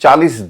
40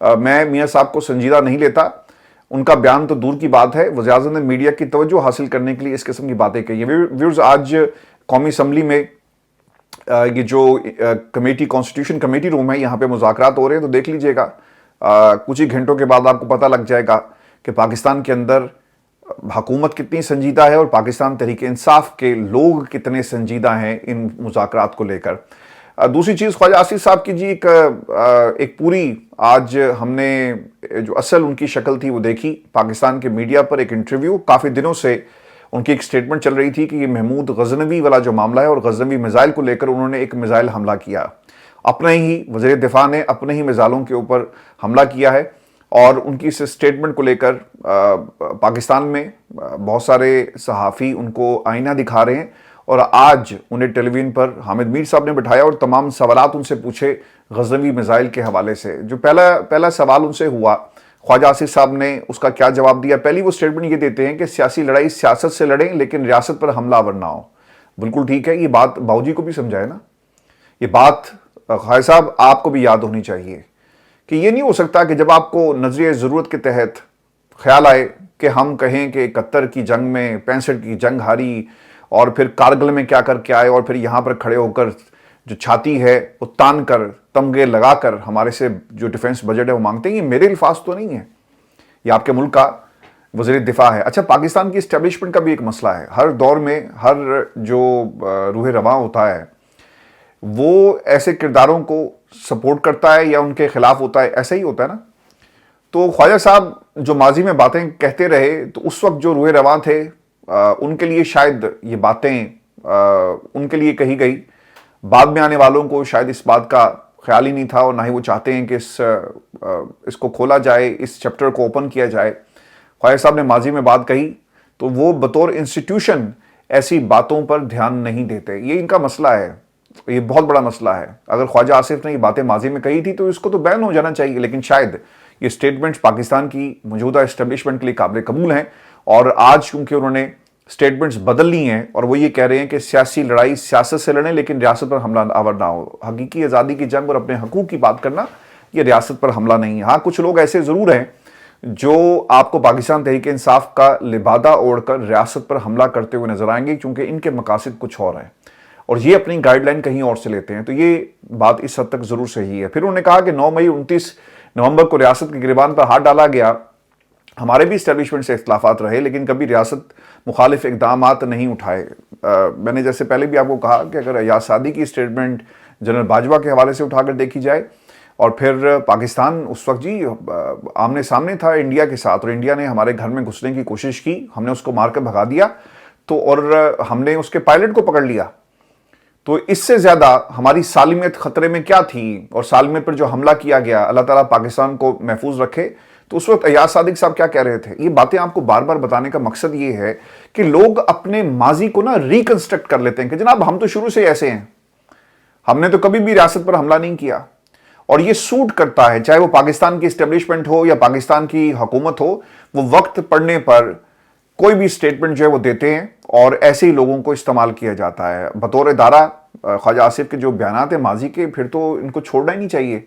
میں میاں صاحب کو سنجیدہ نہیں لیتا. ان کا بیان تو دور کی بات ہے, وزیر اعظم نے میڈیا کی توجہ حاصل کرنے کے لیے اس قسم کی باتیں کہی ہیں. ویورز, آج قومی اسمبلی میں یہ جو کمیٹی, کانسٹیٹیوشن کمیٹی روم ہے, یہاں پہ مذاکرات ہو رہے ہیں, تو دیکھ لیجئے گا کچھ ہی گھنٹوں کے بعد آپ کو پتہ لگ جائے گا کہ پاکستان کے اندر حکومت کتنی سنجیدہ ہے اور پاکستان تحریک انصاف کے لوگ کتنے سنجیدہ ہیں ان مذاکرات کو لے کر. دوسری چیز, خواجہ آصف صاحب کی جی ایک پوری, آج ہم نے جو اصل ان کی شکل تھی وہ دیکھی پاکستان کے میڈیا پر. ایک انٹرویو, کافی دنوں سے ان کی ایک سٹیٹمنٹ چل رہی تھی کہ یہ محمود غزنوی والا جو معاملہ ہے اور غزنوی میزائل کو لے کر انہوں نے ایک میزائل حملہ کیا. اپنے ہی وزیر دفاع نے اپنے ہی میزائلوں کے اوپر حملہ کیا ہے, اور ان کی اس سٹیٹمنٹ کو لے کر پاکستان میں بہت سارے صحافی ان کو آئینہ دکھا رہے ہیں, اور آج انہیں ٹیلی ویژن پر حامد میر صاحب نے بٹھایا اور تمام سوالات ان سے پوچھے غزنوی میزائل کے حوالے سے. جو پہلا سوال ان سے ہوا, خواجہ آصف صاحب نے اس کا کیا جواب دیا؟ پہلی وہ سٹیٹمنٹ یہ دیتے ہیں کہ سیاسی لڑائی سیاست سے لڑیں لیکن ریاست پر حملہ آور نہ ہو. بالکل ٹھیک ہے, یہ بات باؤجی کو بھی سمجھائے نا, یہ بات خواجہ صاحب آپ کو بھی یاد ہونی چاہیے کہ یہ نہیں ہو سکتا کہ جب آپ کو نظریہ ضرورت کے تحت خیال آئے کہ ہم کہیں کہ 71 کی جنگ میں 65 کی جنگ ہاری اور پھر کارگل میں کیا کر کے آئے, اور پھر یہاں پر کھڑے ہو کر جو چھاتی ہے وہ تان کر تمغے لگا کر ہمارے سے جو ڈیفنس بجٹ ہے وہ مانگتے ہیں. یہ میرے الفاظ تو نہیں ہے, یہ آپ کے ملک کا وزیر دفاع ہے. اچھا, پاکستان کی اسٹیبلشمنٹ کا بھی ایک مسئلہ ہے. ہر دور میں ہر جو روح رواں ہوتا ہے وہ ایسے کرداروں کو سپورٹ کرتا ہے یا ان کے خلاف ہوتا ہے, ایسا ہی ہوتا ہے نا. تو خواجہ صاحب جو ماضی میں باتیں کہتے رہے, تو اس وقت جو روح رواں تھے ان کے لیے شاید یہ باتیں ان کے لیے کہی گئی. بعد میں آنے والوں کو شاید اس بات کا خیال ہی نہیں تھا, اور نہ ہی وہ چاہتے ہیں کہ اس کو کھولا جائے, اس چیپٹر کو اوپن کیا جائے. خواجہ صاحب نے ماضی میں بات کہی تو وہ بطور انسٹیٹیوشن ایسی باتوں پر دھیان نہیں دیتے. یہ ان کا مسئلہ ہے, یہ بہت بڑا مسئلہ ہے. اگر خواجہ آصف نے یہ باتیں ماضی میں کہی تھی تو اس کو تو بین ہو جانا چاہیے, لیکن شاید یہ سٹیٹمنٹس پاکستان کی موجودہ اسٹیبلشمنٹ کے لیے قابل قبول ہیں. اور آج چونکہ انہوں نے سٹیٹمنٹس بدل لی ہیں اور وہ یہ کہہ رہے ہیں کہ سیاسی لڑائی سیاست سے لڑیں لیکن ریاست پر حملہ آور نہ ہو. حقیقی آزادی کی جنگ اور اپنے حقوق کی بات کرنا یہ ریاست پر حملہ نہیں ہے. ہاں, کچھ لوگ ایسے ضرور ہیں جو آپ کو پاکستان تحریک انصاف کا لبادہ اوڑھ کر ریاست پر حملہ کرتے ہوئے نظر آئیں گے, کیونکہ ان کے مقاصد کچھ اور ہیں اور یہ اپنی گائیڈ لائن کہیں اور سے لیتے ہیں. تو یہ بات اس حد تک ضرور صحیح ہے. پھر انہوں نے کہا کہ 9 مئی 29 نومبر کو ریاست کے گریبان پر ہاتھ ڈالا گیا. ہمارے بھی اسٹیبلشمنٹ سے اختلافات رہے لیکن کبھی ریاست مخالف اقدامات نہیں اٹھائے. میں نے جیسے پہلے بھی آپ کو کہا کہ اگر ایاز صادی کی اسٹیٹمنٹ جنرل باجوہ کے حوالے سے اٹھا کر دیکھی جائے, اور پھر پاکستان اس وقت جی آمنے سامنے تھا انڈیا کے ساتھ, اور انڈیا نے ہمارے گھر میں گھسنے کی کوشش کی, ہم نے اس کو مار کر بھگا دیا, تو اور ہم نے اس کے پائلٹ کو پکڑ لیا. تو اس سے زیادہ ہماری سالمیت خطرے میں کیا تھی, اور سالمیت پر جو حملہ کیا گیا, اللہ تعالیٰ پاکستان کو محفوظ رکھے. تو اس وقت ایاز صادق صاحب کیا کہہ رہے تھے؟ یہ باتیں آپ کو بار بار بتانے کا مقصد یہ ہے کہ لوگ اپنے ماضی کو نا ریکنسٹرکٹ کر لیتے ہیں کہ جناب ہم تو شروع سے ایسے ہیں, ہم نے تو کبھی بھی ریاست پر حملہ نہیں کیا. اور یہ سوٹ کرتا ہے, چاہے وہ پاکستان کی اسٹیبلشمنٹ ہو یا پاکستان کی حکومت ہو, وہ وقت پڑنے پر کوئی بھی اسٹیٹمنٹ جو ہے وہ دیتے ہیں اور ایسے ہی لوگوں کو استعمال کیا جاتا ہے بطور ادارہ. خواجہ آصف کے جو بیانات ہیں ماضی کے, پھر تو ان کو چھوڑنا ہی نہیں چاہیے,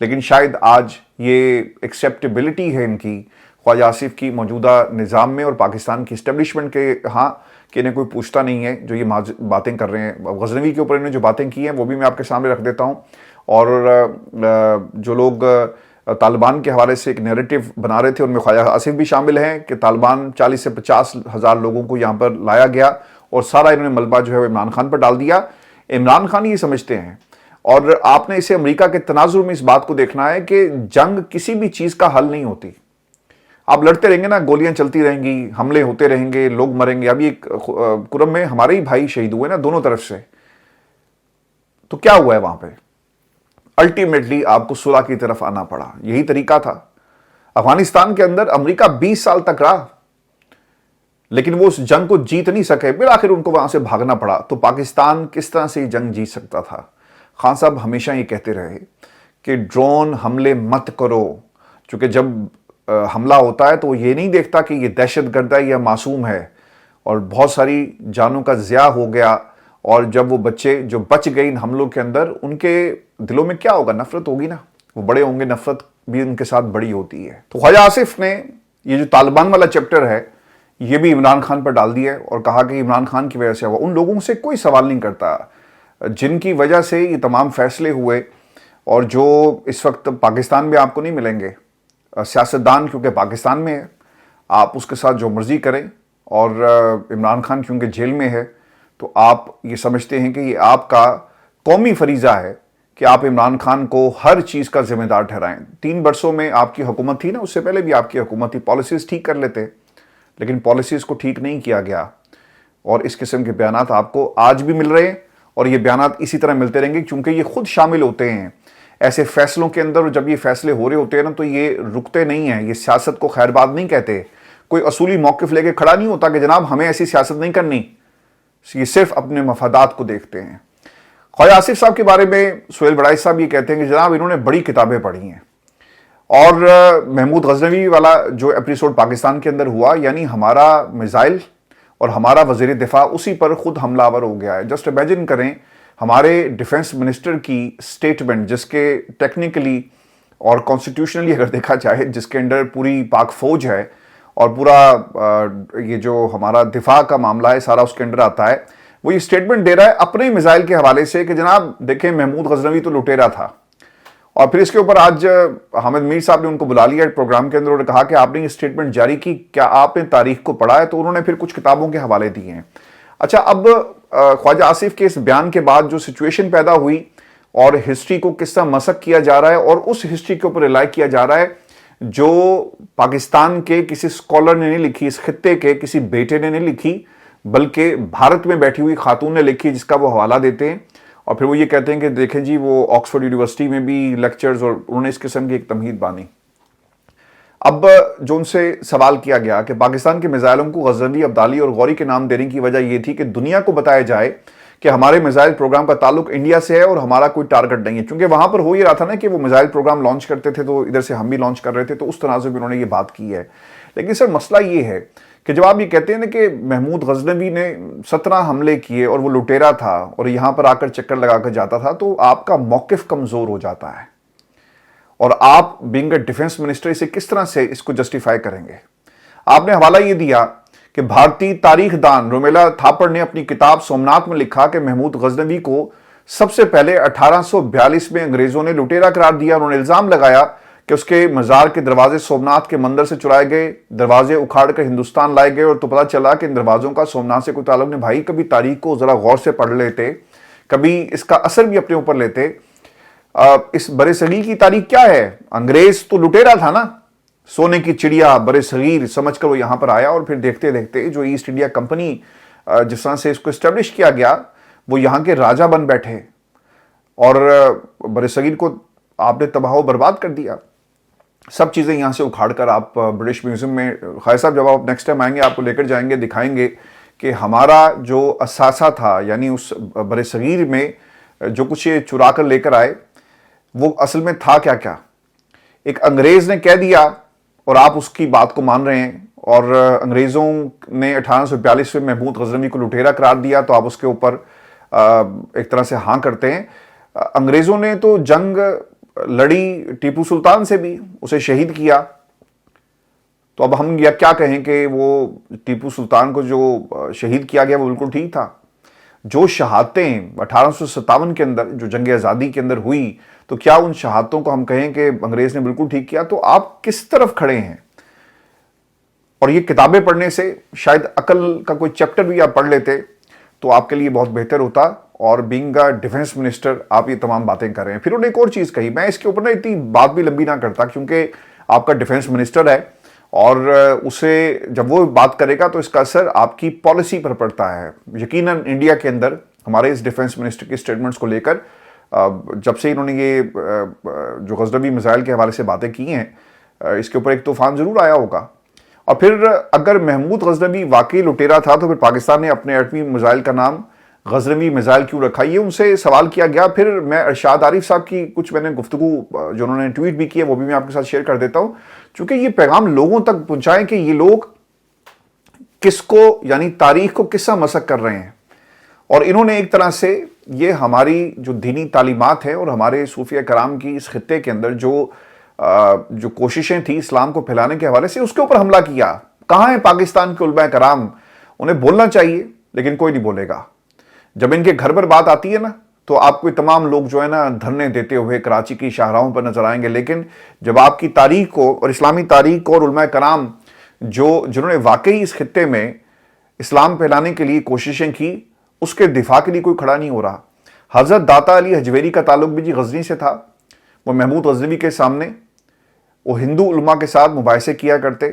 لیکن شاید آج یہ ایکسیپٹیبلٹی ہے ان کی خواجہ آصف کی موجودہ نظام میں اور پاکستان کی اسٹیبلشمنٹ کے, ہاں کہ انہیں کوئی پوچھتا نہیں ہے جو یہ باتیں کر رہے ہیں. غزنوی کے اوپر انہوں نے جو باتیں کی ہیں وہ بھی میں آپ کے سامنے رکھ دیتا ہوں. اور جو لوگ طالبان کے حوالے سے ایک نیریٹو بنا رہے تھے ان میں خواجہ آصف بھی شامل ہیں کہ طالبان 40 سے 50 ہزار لوگوں کو یہاں پر لایا گیا اور سارا انہوں نے ملبہ جو ہے وہ عمران خان پر ڈال دیا. عمران خان یہ سمجھتے ہیں, اور آپ نے اسے امریکہ کے تناظر میں اس بات کو دیکھنا ہے کہ جنگ کسی بھی چیز کا حل نہیں ہوتی. آپ لڑتے رہیں گے نا, گولیاں چلتی رہیں گی, حملے ہوتے رہیں گے, لوگ مریں گے. ابھی ایک کرم میں ہمارے ہی بھائی شہید ہوئے نا دونوں طرف سے, تو کیا ہوا ہے وہاں پہ؟ الٹیمیٹلی آپ کو صلح کی طرف آنا پڑا. یہی طریقہ تھا. افغانستان کے اندر امریکہ 20 سال تک رہا لیکن وہ اس جنگ کو جیت نہیں سکے, بالآخر ان کو وہاں سے بھاگنا پڑا. تو پاکستان کس طرح سے یہ جنگ جیت سکتا تھا؟ خان صاحب ہمیشہ یہ کہتے رہے کہ ڈرون حملے مت کرو, چونکہ جب حملہ ہوتا ہے تو وہ یہ نہیں دیکھتا کہ یہ دہشت گرد ہے یا معصوم ہے, اور بہت ساری جانوں کا ضیاع ہو گیا. اور جب وہ بچے جو بچ گئے ان حملوں کے اندر, ان کے دلوں میں کیا ہوگا؟ نفرت ہوگی نا. وہ بڑے ہوں گے نفرت بھی ان کے ساتھ بڑی ہوتی ہے. تو خواجہ آصف نے یہ جو طالبان والا چیپٹر ہے یہ بھی عمران خان پر ڈال دیا اور کہا کہ عمران خان کی وجہ سے ہوا. ان لوگوں سے کوئی سوال نہیں کرتا جن کی وجہ سے یہ تمام فیصلے ہوئے اور جو اس وقت پاکستان میں آپ کو نہیں ملیں گے. سیاستدان کیونکہ پاکستان میں ہے آپ اس کے ساتھ جو مرضی کریں, اور عمران خان کیونکہ جیل میں ہے تو آپ یہ سمجھتے ہیں کہ یہ آپ کا قومی فریضہ ہے کہ آپ عمران خان کو ہر چیز کا ذمہ دار ٹھہرائیں. 3 برسوں میں آپ کی حکومت تھی نا, اس سے پہلے بھی آپ کی حکومت تھی, پالیسیز ٹھیک کر لیتے, لیکن پالیسیز کو ٹھیک نہیں کیا گیا. اور اس قسم کے بیانات آپ کو آج بھی مل رہے ہیں اور یہ بیانات اسی طرح ملتے رہیں گے کیونکہ یہ خود شامل ہوتے ہیں ایسے فیصلوں کے اندر. اور جب یہ فیصلے ہو رہے ہوتے ہیں نا تو یہ رکتے نہیں ہیں. یہ سیاست کو خیر بات نہیں کہتے. کوئی اصولی موقف لے کے کھڑا نہیں ہوتا کہ جناب ہمیں ایسی سیاست نہیں کرنی. یہ صرف اپنے مفادات کو دیکھتے ہیں. خواجہ آصف صاحب کے بارے میں سہیل بڑائچ صاحب یہ کہتے ہیں کہ جناب انہوں نے بڑی کتابیں پڑھی ہیں. اور محمود غزنوی والا جو ایپیسوڈ پاکستان کے اندر ہوا, یعنی ہمارا میزائل اور ہمارا وزیر دفاع اسی پر خود حملہ آور ہو گیا ہے. جسٹ امیجن کریں ہمارے ڈیفنس منسٹر کی سٹیٹمنٹ, جس کے ٹیکنیکلی اور کانسٹیٹیوشنلی اگر دیکھا جائے جس کے انڈر پوری پاک فوج ہے اور پورا یہ جو ہمارا دفاع کا معاملہ ہے سارا اس کے انڈر آتا ہے, وہ یہ سٹیٹمنٹ دے رہا ہے اپنے میزائل کے حوالے سے کہ جناب دیکھیں محمود غزنوی تو لٹیرا تھا. اور پھر اس کے اوپر آج حامد میر صاحب نے ان کو بلا لیا پروگرام کے اندر اور کہا کہ آپ نے یہ سٹیٹمنٹ جاری کی, کیا آپ نے تاریخ کو پڑھا ہے؟ تو انہوں نے پھر کچھ کتابوں کے حوالے دیے ہیں. اچھا, اب خواجہ آصف کے اس بیان کے بعد جو سچویشن پیدا ہوئی اور ہسٹری کو کس طرح مسخ کیا جا رہا ہے اور اس ہسٹری کے اوپر ریلائی کیا جا رہا ہے جو پاکستان کے کسی اسکالر نے نہیں لکھی, اس خطے کے کسی بیٹے نے نہیں لکھی, بلکہ بھارت میں بیٹھی ہوئی خاتون نے لکھی جس کا وہ حوالہ دیتے ہیں. اور پھر وہ یہ کہتے ہیں کہ دیکھیں جی وہ آکسفورڈ یونیورسٹی میں بھی لیکچرز, اور انہوں نے اس قسم کی ایک تمہید بانی. اب جو ان سے سوال کیا گیا کہ پاکستان کے میزائلوں کو غزنوی, عبدالی اور غوری کے نام دینے کی وجہ یہ تھی کہ دنیا کو بتایا جائے کہ ہمارے میزائل پروگرام کا تعلق انڈیا سے ہے اور ہمارا کوئی ٹارگٹ نہیں ہے. چونکہ وہاں پر ہو یہ رہا تھا نا کہ وہ میزائل پروگرام لانچ کرتے تھے تو ادھر سے ہم بھی لانچ کر رہے تھے, تو اس تناظر میں انہوں نے یہ بات کی ہے. لیکن سر مسئلہ یہ ہے کہ جب آپ یہ کہتے ہیں نا کہ محمود غزنوی نے 17 حملے کیے اور وہ لٹیرا تھا اور یہاں پر آ کر چکر لگا کر جاتا تھا, تو آپ کا موقف کمزور ہو جاتا ہے اور آپ بینگ اے ڈیفنس منسٹر اسے کس طرح سے اس کو جسٹیفائی کریں گے. آپ نے حوالہ یہ دیا کہ بھارتی تاریخ دان رومیلا تھاپڑ نے اپنی کتاب سومناتھ میں لکھا کہ محمود غزنوی کو سب سے پہلے 1842 میں انگریزوں نے لٹیرا قرار دیا. انہوں نے الزام لگایا کہ اس کے مزار کے دروازے سومناتھ کے مندر سے چرائے گئے, دروازے اکھاڑ کر ہندوستان لائے گئے, اور تو پتہ چلا کہ ان دروازوں کا سومناتھ سے کوئی تعلق نہیں. بھائی کبھی تاریخ کو ذرا غور سے پڑھ لیتے, کبھی اس کا اثر بھی اپنے اوپر لیتے. اس برے صغیر کی تاریخ کیا ہے؟ انگریز تو لٹیرا تھا نا, سونے کی چڑیا برے صغیر سمجھ کر وہ یہاں پر آیا, اور پھر دیکھتے دیکھتے جو ایسٹ انڈیا کمپنی جس طرح سے اس کو اسٹیبلش کیا گیا وہ یہاں کے راجہ بن بیٹھے اور برے صغیر کو آپ نے تباہ و برباد کر دیا. سب چیزیں یہاں سے اکھاڑ کر آپ برٹش میوزیم میں, خواجہ صاحب جب آپ نیکسٹ ٹائم آئیں گے آپ کو لے کر جائیں گے, دکھائیں گے کہ ہمارا جو اثاثہ تھا, یعنی اس برے صغیر میں جو کچھ یہ چرا کر لے کر آئے وہ اصل میں تھا کیا کیا. ایک انگریز نے کہہ دیا اور آپ اس کی بات کو مان رہے ہیں, اور انگریزوں نے 1842 میں محمود غزنوی کو لٹیرا قرار دیا تو آپ اس کے اوپر ایک طرح سے ہاں کرتے ہیں. انگریزوں نے تو جنگ لڑی ٹیپو سلطان سے بھی, اسے شہید کیا, تو اب ہم کیا کہیں کہ وہ ٹیپو سلطان کو جو شہید کیا گیا وہ بالکل ٹھیک تھا. جو شہادتیں 1857 کے اندر جو جنگ آزادی کے اندر ہوئی, تو کیا ان شہادتوں کو ہم کہیں کہ انگریز نے بالکل ٹھیک کیا؟ تو آپ کس طرف کھڑے ہیں؟ اور یہ کتابیں پڑھنے سے شاید عقل کا کوئی چیپٹر بھی آپ پڑھ لیتے تو آپ کے لیے بہت بہتر ہوتا. اور بینگ اے ڈیفنس منسٹر آپ یہ تمام باتیں کر رہے ہیں. پھر انہوں نے ایک اور چیز کہی, میں اس کے اوپر اتنی بات بھی لمبی نہ کرتا کیونکہ آپ کا ڈیفنس منسٹر ہے اور اسے جب وہ بات کرے گا تو اس کا اثر آپ کی پالیسی پر پڑتا ہے. یقیناً انڈیا کے اندر ہمارے اس ڈیفنس منسٹر کی سٹیٹمنٹس کو لے کر جب سے انہوں نے یہ جو غزنوی میزائل کے حوالے سے باتیں کی ہیں اس کے اوپر ایک طوفان ضرور آیا ہوگا. اور پھر اگر محمود غزنوی واقعی لٹیرا تھا تو پھر پاکستان نے اپنے ایٹمی میزائل کا نام غزنوی میزائل کیوں رکھا؟ یہ ان سے سوال کیا گیا. پھر میں ارشاد عارف صاحب کی کچھ میں نے گفتگو جو انہوں نے ٹویٹ بھی کی ہے وہ بھی میں آپ کے ساتھ شیئر کر دیتا ہوں, چونکہ یہ پیغام لوگوں تک پہنچائیں کہ یہ لوگ کس کو, یعنی تاریخ کو کس طرح مسخ کر رہے ہیں. اور انہوں نے ایک طرح سے یہ ہماری جو دینی تعلیمات ہے اور ہمارے صوفیہ کرام کی اس خطے کے اندر جو جو کوششیں تھی اسلام کو پھیلانے کے حوالے سے، اس کے اوپر حملہ کیا. کہاں ہیں پاکستان کے علماء کرام؟ انہیں بولنا چاہیے لیکن کوئی نہیں بولے گا. جب ان کے گھر پر بات آتی ہے نا تو آپ کو تمام لوگ جو ہے نا دھرنے دیتے ہوئے کراچی کی شاہراہوں پر نظر آئیں گے، لیکن جب آپ کی تاریخ کو اور اسلامی تاریخ کو اور علماء کرام جنہوں نے واقعی اس خطے میں اسلام پھیلانے کے لیے کوششیں کی، اس کے دفاع کے لیے کوئی کھڑا نہیں ہو رہا. حضرت داتا علی حجویری کا تعلق بھی غزنی سے تھا. وہ محمود غزنوی کے سامنے وہ ہندو علماء کے ساتھ مباحثے کیا کرتے.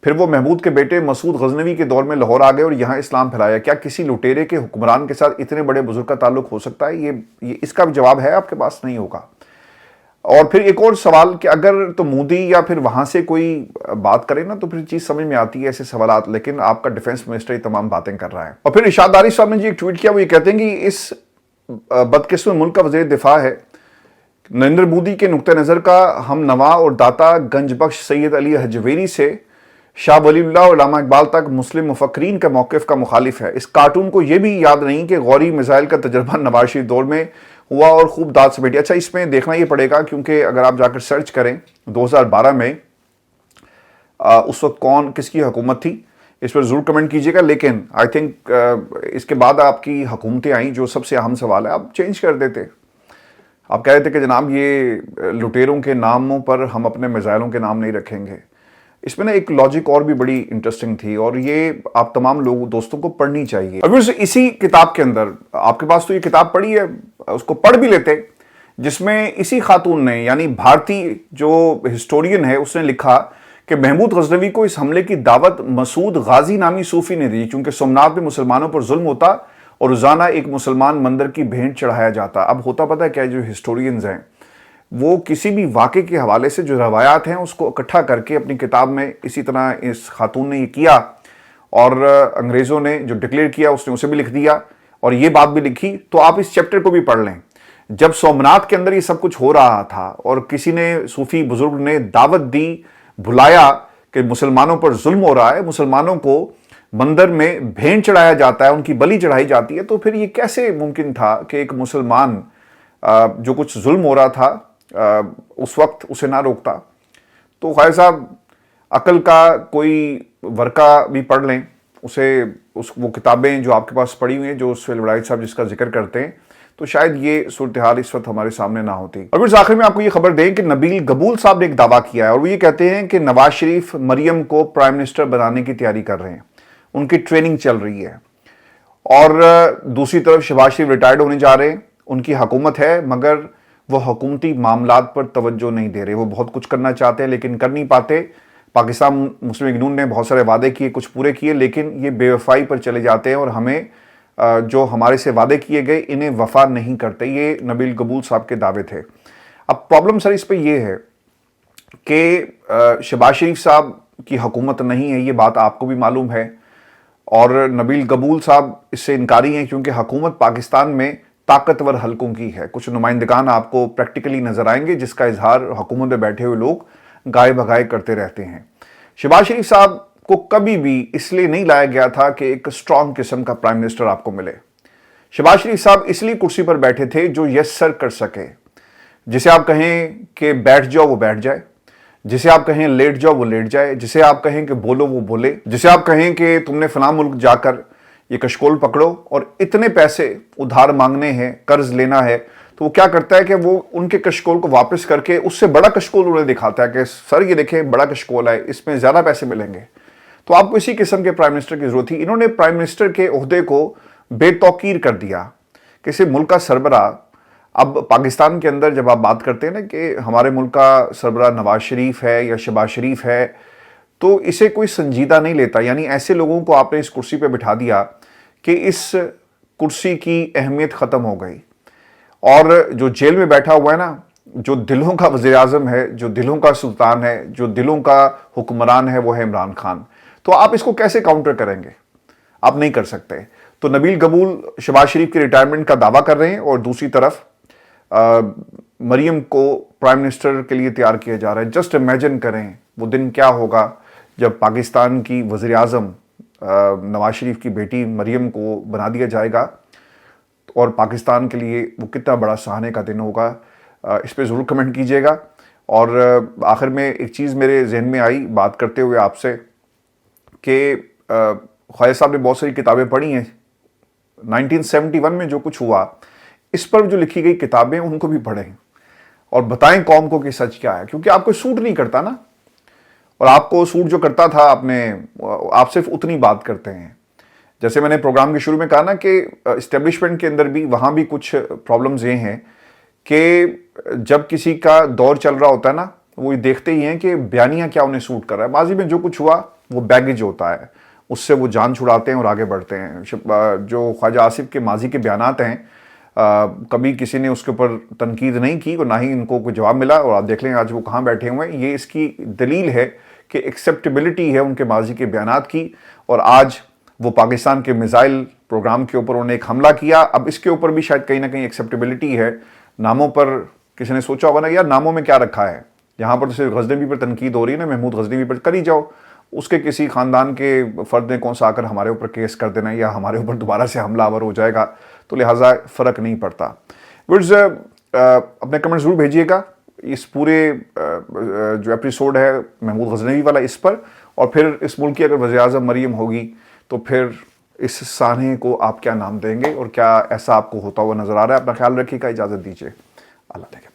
پھر وہ محمود کے بیٹے مسعود غزنوی کے دور میں لاہور آ گئے اور یہاں اسلام پھیلایا. کیا کسی لٹیرے کے حکمران کے ساتھ اتنے بڑے بزرگ کا تعلق ہو سکتا ہے؟ یہ اس کا جواب ہے آپ کے پاس نہیں ہوگا. اور پھر ایک اور سوال کہ اگر تو مودی یا پھر وہاں سے کوئی بات کرے نا تو پھر چیز سمجھ میں آتی ہے ایسے سوالات، لیکن آپ کا ڈیفنس منسٹر یہ تمام باتیں کر رہا ہے. اور پھر ارشاد داری صاحب نے جی ایک ٹویٹ کیا، وہ یہ کہتے ہیں کہ اس بدقسمت ملک کا وزیر دفاع ہے نریندر مودی کے نقطہ نظر کا ہم نوا اور داتا گنج بخش سید علی حجویری سے شاہ ولی اللہ اور علامہ اقبال تک مسلم مفکرین کے موقف کا مخالف ہے. اس کارٹون کو یہ بھی یاد نہیں کہ غوری میزائل کا تجربہ نواز شریف دور میں ہوا اور خوب داد سمیٹی. اچھا، اس میں دیکھنا یہ پڑے گا کیونکہ اگر آپ جا کر سرچ کریں 2012 میں اس وقت کون کس کی حکومت تھی، اس پر ضرور کمنٹ کیجئے گا. لیکن آئی تھنک اس کے بعد آپ کی حکومتیں آئیں، جو سب سے اہم سوال ہے آپ چینج کر دیتے. آپ کہہ رہے تھے کہ جناب یہ لٹیروں کے ناموں پر ہم اپنے میزائلوں کے نام نہیں رکھیں گے. اس میں نا ایک لاجک اور بھی بڑی انٹرسٹنگ تھی اور یہ آپ تمام لوگ دوستوں کو پڑھنی چاہیے. اب اسی کتاب کے اندر آپ کے پاس تو یہ کتاب پڑھی ہے، اس کو پڑھ بھی لیتے، جس میں اسی خاتون نے یعنی بھارتی جو ہسٹورین ہے اس نے لکھا کہ محمود غزنوی کو اس حملے کی دعوت مسعود غازی نامی صوفی نے دی کیونکہ سومناتھ میں مسلمانوں پر ظلم ہوتا اور روزانہ ایک مسلمان مندر کی بھینٹ چڑھایا جاتا. اب ہوتا پتہ ہے کیا، جو ہسٹورینز ہیں وہ کسی بھی واقعے کے حوالے سے جو روایات ہیں اس کو اکٹھا کر کے اپنی کتاب میں اسی طرح اس خاتون نے یہ کیا اور انگریزوں نے جو ڈکلیئر کیا اس نے اسے بھی لکھ دیا اور یہ بات بھی لکھی. تو آپ اس چیپٹر کو بھی پڑھ لیں. جب سومناتھ کے اندر یہ سب کچھ ہو رہا تھا اور کسی نے صوفی بزرگ نے دعوت دی، بلایا کہ مسلمانوں پر ظلم ہو رہا ہے، مسلمانوں کو مندر میں بھینٹ چڑھایا جاتا ہے، ان کی بلی چڑھائی جاتی ہے، تو پھر یہ کیسے ممکن تھا کہ ایک مسلمان جو کچھ ظلم ہو رہا تھا اس وقت اسے نہ روکتا. تو خیر صاحب عقل کا کوئی ورقہ بھی پڑھ لیں، وہ کتابیں جو آپ کے پاس پڑھی ہوئی ہیں جو سہیل وڑائی صاحب جس کا ذکر کرتے ہیں، تو شاید یہ صورتحال اس وقت ہمارے سامنے نہ ہوتی. اور پھر آخر میں آپ کو یہ خبر دیں کہ نبیل گبول صاحب نے ایک دعویٰ کیا ہے اور وہ یہ کہتے ہیں کہ نواز شریف مریم کو پرائم منسٹر بنانے کی تیاری کر رہے ہیں، ان کی ٹریننگ چل رہی ہے. اور دوسری طرف شہباز شریف ریٹائرڈ ہونے جا رہے ہیں، ان کی حکومت ہے مگر وہ حکومتی معاملات پر توجہ نہیں دے رہے. وہ بہت کچھ کرنا چاہتے ہیں لیکن کر نہیں پاتے. پاکستان مسلم لیگ نون نے بہت سارے وعدے کیے، کچھ پورے کیے، لیکن یہ بے وفائی پر چلے جاتے ہیں اور ہمیں جو ہمارے سے وعدے کیے گئے انہیں وفا نہیں کرتے. یہ نبیل گبول صاحب کے دعوے تھے. اب پرابلم سر اس پہ یہ ہے کہ شہباز شریف صاحب کی حکومت نہیں ہے، یہ بات آپ کو بھی معلوم ہے، اور نبیل گبول صاحب اس سے انکاری ہیں کیونکہ حکومت پاکستان میں طاقتور حلقوں کی ہے. کچھ نمائندگان آپ کو پریکٹیکلی نظر آئیں گے جس کا اظہار حکومت میں بیٹھے ہوئے لوگ گائے بھگائے کرتے رہتے ہیں. شہباز شریف صاحب کو کبھی بھی اس لیے نہیں لایا گیا تھا کہ ایک سٹرونگ قسم کا پرائم منسٹر آپ کو ملے. شہباز شریف صاحب اس لیے کرسی پر بیٹھے تھے جو یس سر کر سکے. جسے آپ کہیں کہ بیٹھ جاؤ وہ بیٹھ جائے، جسے آپ کہیں لیٹ جاؤ وہ لیٹ جائے، جسے آپ کہیں کہ بولو وہ بولے، جسے آپ کہیں کہ تم نے فلاں ملک جا کر یہ کشکول پکڑو اور اتنے پیسے ادھار مانگنے ہیں، قرض لینا ہے، تو وہ کیا کرتا ہے کہ وہ ان کے کشکول کو واپس کر کے اس سے بڑا کشکول انہیں دکھاتا ہے کہ سر یہ دیکھیں بڑا کشکول ہے، اس میں زیادہ پیسے ملیں گے. تو آپ کو اسی قسم کے پرائم منسٹر کی ضرورت تھی. انہوں نے پرائم منسٹر کے عہدے کو بے توقیر کر دیا. کسی ملک کا سربراہ، اب پاکستان کے اندر جب آپ بات کرتے ہیں نا کہ ہمارے ملک کا سربراہ نواز شریف ہے یا شہباز شریف ہے تو اسے کوئی سنجیدہ نہیں لیتا. یعنی ایسے لوگوں کو آپ نے اس کرسی پہ بٹھا دیا کہ اس کرسی کی اہمیت ختم ہو گئی. اور جو جیل میں بیٹھا ہوا ہے نا، جو دلوں کا وزیر اعظم ہے، جو دلوں کا سلطان ہے، جو دلوں کا حکمران ہے، وہ ہے عمران خان. تو آپ اس کو کیسے کاؤنٹر کریں گے؟ آپ نہیں کر سکتے. تو نبیل گبول شہباز شریف کی ریٹائرمنٹ کا دعویٰ کر رہے ہیں اور دوسری طرف مریم کو پرائم منسٹر کے لیے تیار کیا جا رہا ہے. جسٹ امیجن کریں وہ دن کیا ہوگا جب پاکستان کی وزیر اعظم نواز شریف کی بیٹی مریم کو بنا دیا جائے گا، اور پاکستان کے لیے وہ کتنا بڑا سہانے کا دن ہوگا. اس پہ ضرور کمنٹ کیجیے گا اور آخر میں ایک چیز میرے ذہن میں آئی بات کرتے ہوئے آپ سے کہ خواجہ صاحب نے بہت ساری کتابیں پڑھی ہیں. 1971 میں جو کچھ ہوا اس پر جو لکھی گئی کتابیں ان کو بھی پڑھیں اور بتائیں قوم کو کہ سچ کیا ہے, کیونکہ آپ کو سوٹ نہیں کرتا نا, اور آپ کو سوٹ جو کرتا تھا آپ صرف اتنی بات کرتے ہیں. جیسے میں نے پروگرام کے شروع میں کہا نا کہ اسٹیبلشمنٹ کے اندر بھی وہاں بھی کچھ پرابلمز یہ ہیں کہ جب کسی کا دور چل رہا ہوتا ہے نا, وہ یہ دیکھتے ہی ہیں کہ بیانیہ کیا انہیں سوٹ کر رہا ہے. ماضی میں جو کچھ ہوا وہ بیگیج ہوتا ہے, اس سے وہ جان چھڑاتے ہیں اور آگے بڑھتے ہیں. جو خواجہ آصف کے ماضی کے بیانات ہیں کبھی کسی نے اس کے اوپر تنقید نہیں کی اور نہ ہی ان کو کوئی جواب ملا, اور آپ دیکھ لیں آج وہ کہاں بیٹھے ہوئے ہیں. یہ اس کی دلیل ہے کہ ایکسیپٹیبلٹی ہے ان کے ماضی کے بیانات کی, اور آج وہ پاکستان کے میزائل پروگرام کے اوپر انہوں نے ایک حملہ کیا. اب اس کے اوپر بھی شاید کہیں نہ کہیں ایکسیپٹیبلٹی ہے. ناموں پر کسی نے سوچا ہوگا نا یار ناموں میں کیا رکھا ہے, یہاں پر تو صرف غزنوی پر تنقید ہو رہی ہے نا, محمود غزنوی پر کر ہی جاؤ, اس کے کسی خاندان کے فرد نے کون سا آ کر ہمارے اوپر کیس کر دینا یا ہمارے اوپر دوبارہ سے حملہ آور ہو جائے گا, تو لہٰذا فرق نہیں پڑتا. ورز اپنے کمنٹ ضرور بھیجیے گا اس پورے جو ایپیسوڈ ہے محمود غزنوی والا اس پر, اور پھر اس ملک کی اگر وزیر اعظم مریم ہوگی تو پھر اس سانحے کو آپ کیا نام دیں گے اور کیا ایسا آپ کو ہوتا ہوا نظر آ رہا ہے. اپنا خیال رکھیے گا, اجازت دیجیے, اللہ حافظ.